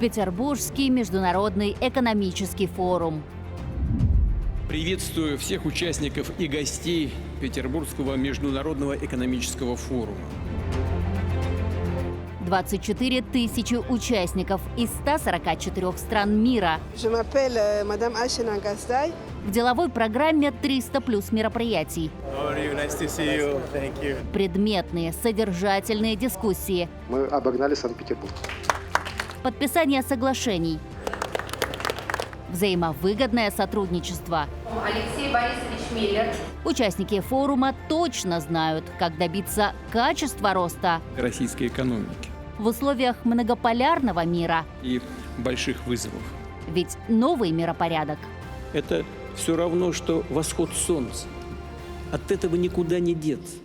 Петербургский международный экономический форум. Приветствую всех участников и гостей Петербургского международного экономического форума. 24 тысячи участников из 144 стран мира. Мадам Ашина Газдай. В деловой программе 300 плюс мероприятий. Предметные, содержательные дискуссии. Мы обогнали Санкт-Петербург. Подписание соглашений. Взаимовыгодное сотрудничество. Алексей Борисович Миллер. Участники форума точно знают, как добиться качества роста Российской экономики в условиях многополярного мира. и больших вызовов. Ведь новый миропорядок Это все равно, что восход солнца. От этого никуда не деться.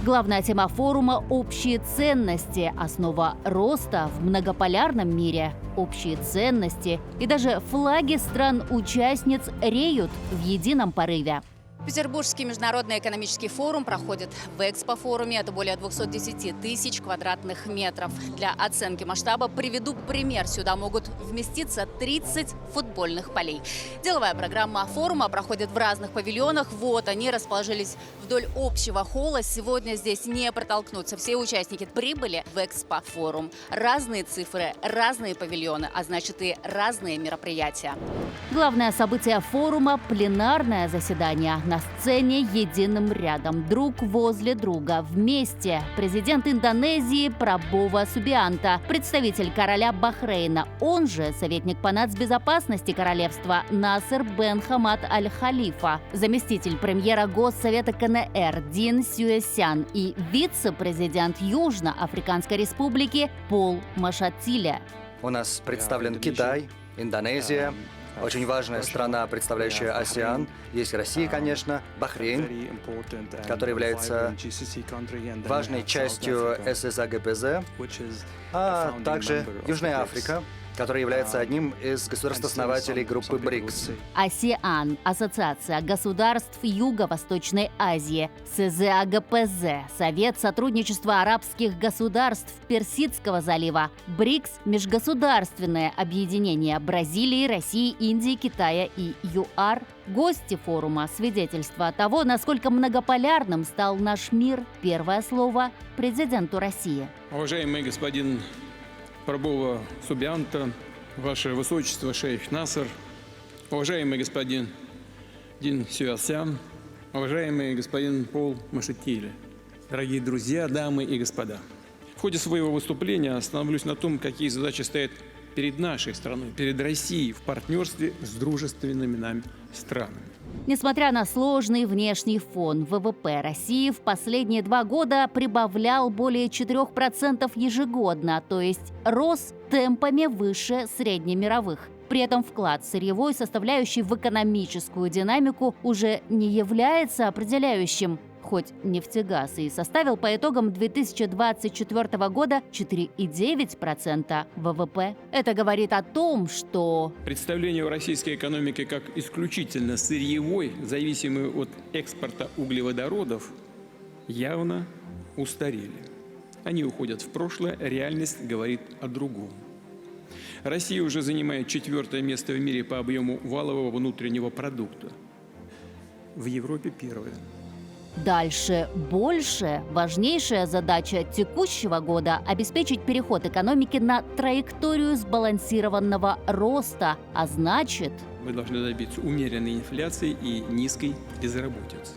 Главная тема форума – общие ценности, основа роста в многополярном мире. Общие ценности и даже флаги стран-участниц реют в едином порыве. Петербургский международный экономический форум проходит в Экспо-форуме. Это более 210 тысяч квадратных метров. Для оценки масштаба приведу пример. Сюда могут вместиться 30 футбольных полей. Деловая программа форума проходит в разных павильонах. Вот они расположились вдоль общего холла. Сегодня здесь не протолкнуться. Все участники прибыли в Экспо-форум. Разные цифры, разные павильоны, а значит и разные мероприятия. Главное событие форума – пленарное заседание. На сцене единым рядом, друг возле друга, вместе. Президент Индонезии Прабово Субианто, представитель короля Бахрейна, он же советник по нацбезопасности королевства Насер бен Хамад аль-Халифа, заместитель премьера Госсовета КНР Дин Сюэсян и вице-президент Южноафриканской республики Пол Машатиле. У нас представлен Китай, Индонезия, очень важная страна, представляющая АСЕАН. Есть Россия, конечно, Бахрейн, который является важной частью ССАГПЗ, а также Южная Африка, который является одним из государств-основателей группы БРИКС. АСЕАН – Ассоциация государств Юго-Восточной Азии, СЗАГПЗ – Совет сотрудничества арабских государств Персидского залива, БРИКС – Межгосударственное объединение Бразилии, России, Индии, Китая и ЮАР. Гости форума – свидетельство того, насколько многополярным стал наш мир. Первое слово президенту России. Уважаемый господин Прабово Субианто, Ваше Высочество шейх Насер, уважаемый господин Дин Сюэсян, уважаемый господин Пол Машатиле, дорогие друзья, дамы и господа. В ходе своего выступления остановлюсь на том, какие задачи стоят перед нашей страной, перед Россией в партнерстве с дружественными нам странами. Несмотря на сложный внешний фон, ВВП России в последние 2 года прибавлял более 4% ежегодно, то есть рос темпами выше среднемировых. При этом вклад сырьевой составляющей в экономическую динамику уже не является определяющим. Хоть нефтегаз и составил по итогам 2024 года 4,9% ВВП. Это говорит о том, что Представление о российской экономике как исключительно сырьевой, зависимой от экспорта углеводородов, явно устарели. Они уходят в прошлое, реальность говорит о другом. Россия уже занимает 4-е место в мире по объему валового внутреннего продукта. В Европе 1-е. дальше больше. Важнейшая задача текущего года – обеспечить переход экономики на траекторию сбалансированного роста, а значит… Мы должны добиться умеренной инфляции и низкой безработицы.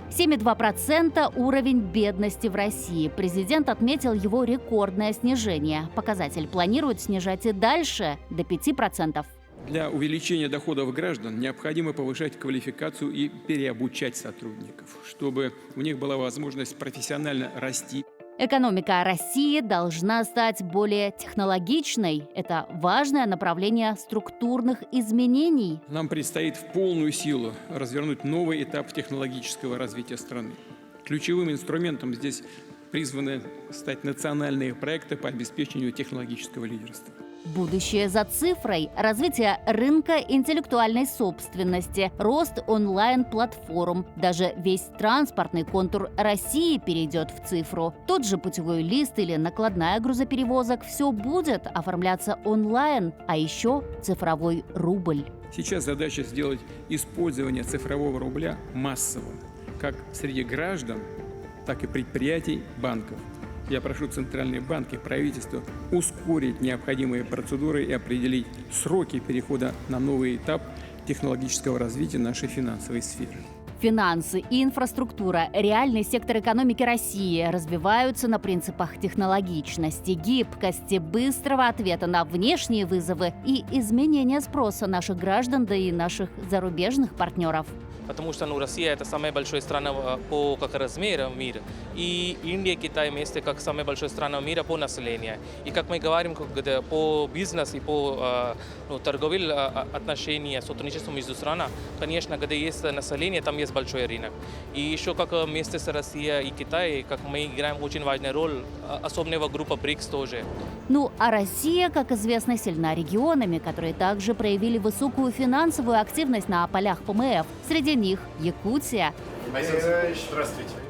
7,2% уровень бедности в России. Президент отметил его рекордное снижение. Показатель планирует снижать и дальше до 5%. Для увеличения доходов граждан необходимо повышать квалификацию и переобучать сотрудников, чтобы у них была возможность профессионально расти. Экономика России должна стать более технологичной. Это важное направление структурных изменений. Нам предстоит в полную силу развернуть новый этап технологического развития страны. Ключевым инструментом здесь призваны стать национальные проекты по обеспечению технологического лидерства. Будущее за цифрой, развитие рынка интеллектуальной собственности, рост онлайн-платформ. Даже весь транспортный контур России перейдет в цифру. Тот же путевой лист или накладная грузоперевозок – все будет оформляться онлайн, а еще цифровой рубль. Сейчас задача сделать использование цифрового рубля массовым, как среди граждан, так и предприятий, банков. Я прошу центральные банки, правительство ускорить необходимые процедуры и определить сроки перехода на новый этап технологического развития нашей финансовой сферы. Финансы и инфраструктура, реальный сектор экономики России развиваются на принципах технологичности, гибкости, быстрого ответа на внешние вызовы и изменения спроса наших граждан, да и наших зарубежных партнеров. Потому что Россия – это самая большая страна по как размеру мира, и Индия, Китай вместе как самая большая страна мира по населению. И как мы говорим, по бизнесу и по торговым отношениям, сотрудничеству между странами, конечно, где есть население, там есть большой рынок. И еще как вместе с Россией и Китаем, как мы играем очень важную роль, особенно группа БРИКС тоже. Ну, а Россия, как известно, сильна регионами, которые также проявили высокую финансовую активность на полях ПМФ. Среди них Якутия.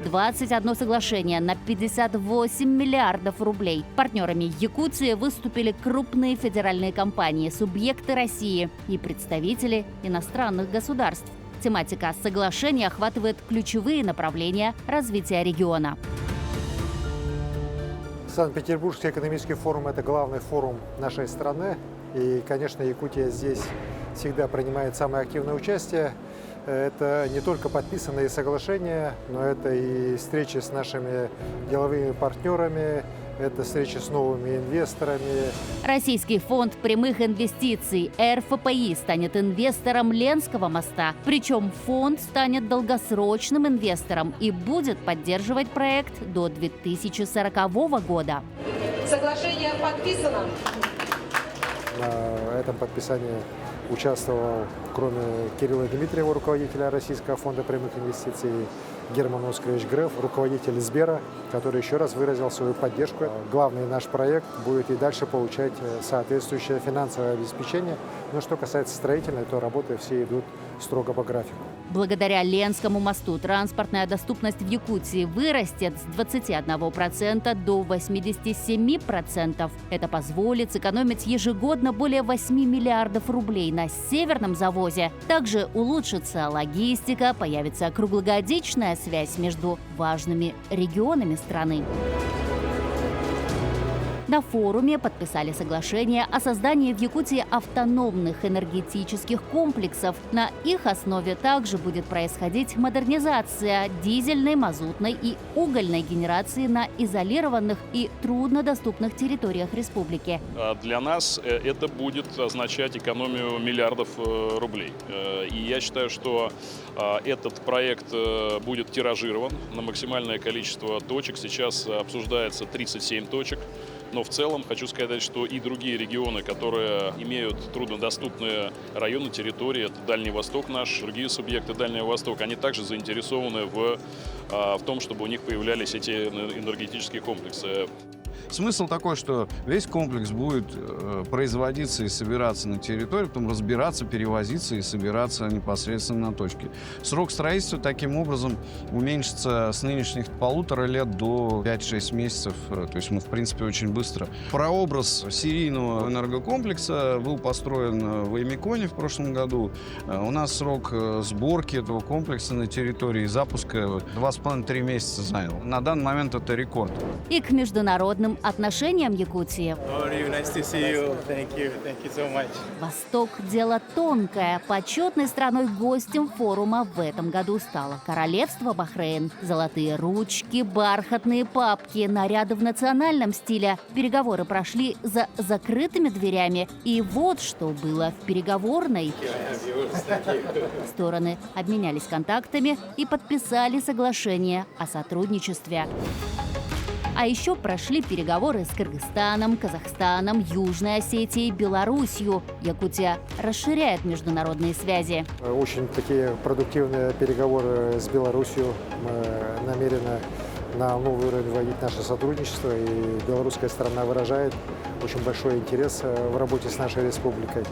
21 соглашение на 58 миллиардов рублей. Партнерами Якутии выступили крупные федеральные компании, субъекты России и представители иностранных государств. Тематика соглашения охватывает ключевые направления развития региона. Санкт-Петербургский экономический форум – это главный форум нашей страны. И, конечно, Якутия здесь всегда принимает самое активное участие. Это не только подписанные соглашения, но это и встречи с нашими деловыми партнерами, это встречи с новыми инвесторами. Российский фонд прямых инвестиций РФПИ станет инвестором Ленского моста. Причем фонд станет долгосрочным инвестором и будет поддерживать проект до 2040 года. Соглашение подписано. На этом подписании участвовал, кроме Кирилла Дмитриева, руководителя Российского фонда прямых инвестиций, Герман Оскарович Греф, руководитель Сбера, который еще раз выразил свою поддержку. Главный наш проект будет и дальше получать соответствующее финансовое обеспечение. Но что касается строительной, то работы все идут строго по графику. Благодаря Ленскому мосту транспортная доступность в Якутии вырастет с 21% до 87%. Это позволит сэкономить ежегодно более 8 миллиардов рублей на северном завозе. Также улучшится логистика, появится круглогодичная связь между важными регионами страны. На форуме подписали соглашение о создании в Якутии автономных энергетических комплексов. На их основе также будет происходить модернизация дизельной, мазутной и угольной генерации на изолированных и труднодоступных территориях республики. Для нас это будет означать экономию миллиардов рублей. И я считаю, что этот проект будет тиражирован на максимальное количество точек. Сейчас обсуждается 37 точек. Но в целом хочу сказать, что и другие регионы, которые имеют труднодоступные районы, территории, это Дальний Восток наш, другие субъекты Дальнего Востока, они также заинтересованы в том, чтобы у них появлялись эти энергетические комплексы. Смысл такой, что весь комплекс будет производиться и собираться на территории, потом разбираться, перевозиться и собираться непосредственно на точке. Срок строительства таким образом уменьшится с нынешних 1,5 лет до 5-6 месяцев. То есть мы, в принципе, очень быстро. Прообраз серийного энергокомплекса был построен в Эмиконе в прошлом году. У нас срок сборки этого комплекса на территории и запуска 2,5-3 месяца занял. На данный момент это рекорд. И к международным отношениям Якутии. Восток – дело тонкое. Почетной страной-гостем форума в этом году стало Королевство Бахрейн. Золотые ручки, бархатные папки, наряды в национальном стиле. Переговоры прошли за закрытыми дверями. И вот что было в переговорной. Стороны обменялись контактами и подписали соглашение о сотрудничестве. А еще прошли переговоры с Кыргызстаном, Казахстаном, Южной Осетией, Белоруссией. Якутия расширяет международные связи. Очень такие продуктивные переговоры с Белоруссией. Мы намерены на новый уровень вводить наше сотрудничество. И белорусская сторона выражает очень большой интерес в работе с нашей республикой.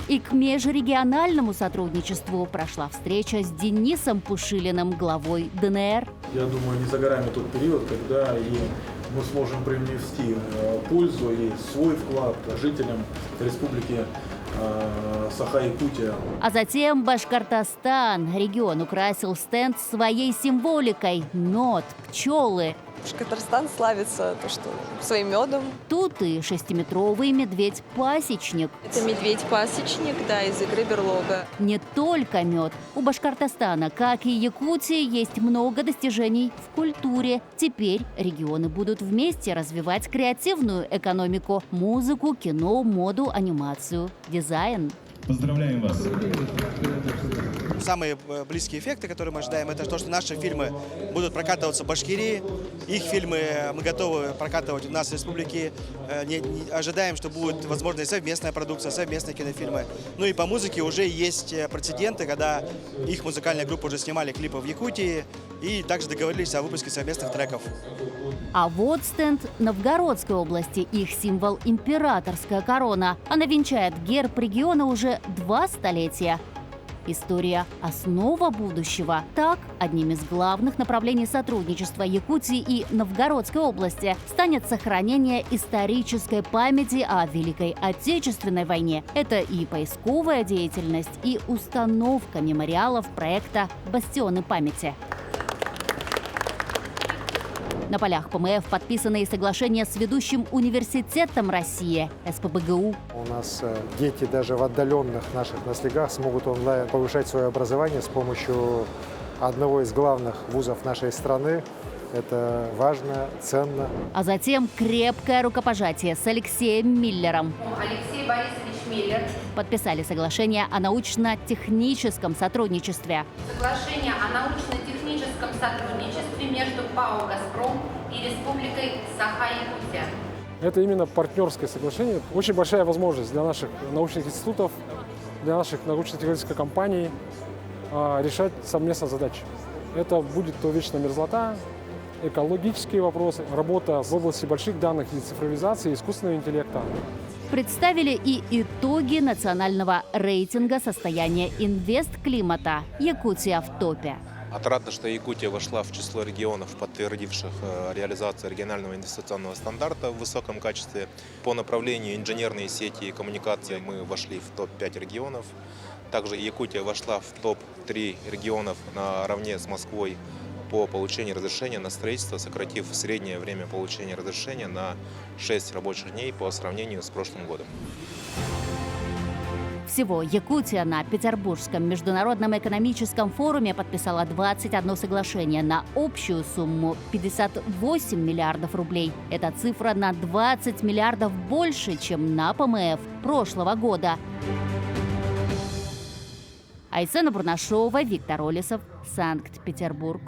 И к межрегиональному сотрудничеству прошла встреча с Денисом Пушилиным, главой ДНР. Я думаю, не за горами тот период, когда и мы сможем привнести пользу и свой вклад жителям республики Саха-Якутия. А затем Башкортостан. Регион украсил стенд своей символикой – мед, пчелы. Башкортостан славится своим медом. Тут и 6-метровый медведь-пасечник. Это медведь-пасечник, да, из игры «Берлога». Не только мед. У Башкортостана, как и Якутии, есть много достижений в культуре. Теперь регионы будут вместе развивать креативную экономику, музыку, кино, моду, анимацию, дизайн. Поздравляем вас! Самые близкие эффекты, которые мы ожидаем, это то, что наши фильмы будут прокатываться в Башкирии. Их фильмы мы готовы прокатывать у нас в республике. Ожидаем, что будет возможно совместная продукция, совместные кинофильмы. Ну и по музыке уже есть прецеденты, когда их музыкальная группа уже снимали клипы в Якутии и также договорились о выпуске совместных треков. А вот стенд Новгородской области. Их символ – императорская корона. Она венчает герб региона уже 2 столетия. История – основа будущего. Так, одним из главных направлений сотрудничества Якутии и Новгородской области станет сохранение исторической памяти о Великой Отечественной войне. Это и поисковая деятельность, и установка мемориалов проекта «Бастионы памяти». На полях ПМФ подписаны и соглашения с ведущим университетом России – СПбГУ. У нас дети даже в отдаленных наших наследях смогут онлайн повышать свое образование с помощью одного из главных вузов нашей страны. Это важно, ценно. А затем крепкое рукопожатие с Алексеем Миллером. Алексей Борисович Миллер. Подписали соглашение о научно-техническом сотрудничестве. Соглашение о научно-техническом сотрудничестве между ПАО «Газпром» и Республикой Саха-Якутия. Это именно партнерское соглашение. Очень большая возможность для наших научных институтов, для наших научно-технических компаний решать совместно задачи. Это будет то вечная мерзлота, экологические вопросы, работа в области больших данных и цифровизации, искусственного интеллекта. Представили и итоги национального рейтинга состояния инвестклимата. Якутия в топе. Отрадно, что Якутия вошла в число регионов, подтвердивших реализацию регионального инвестиционного стандарта в высоком качестве. По направлению инженерные сети и коммуникации мы вошли в топ-5 регионов. Также Якутия вошла в топ-3 регионов наравне с Москвой по получению разрешения на строительство, сократив среднее время получения разрешения на 6 рабочих дней по сравнению с прошлым годом. Всего Якутия на Петербургском международном экономическом форуме подписала 21 соглашение на общую сумму 58 миллиардов рублей. Эта цифра на 20 миллиардов больше, чем на ПМФ прошлого года. Айсена Бурнашова, Виктор Олесов, Санкт-Петербург.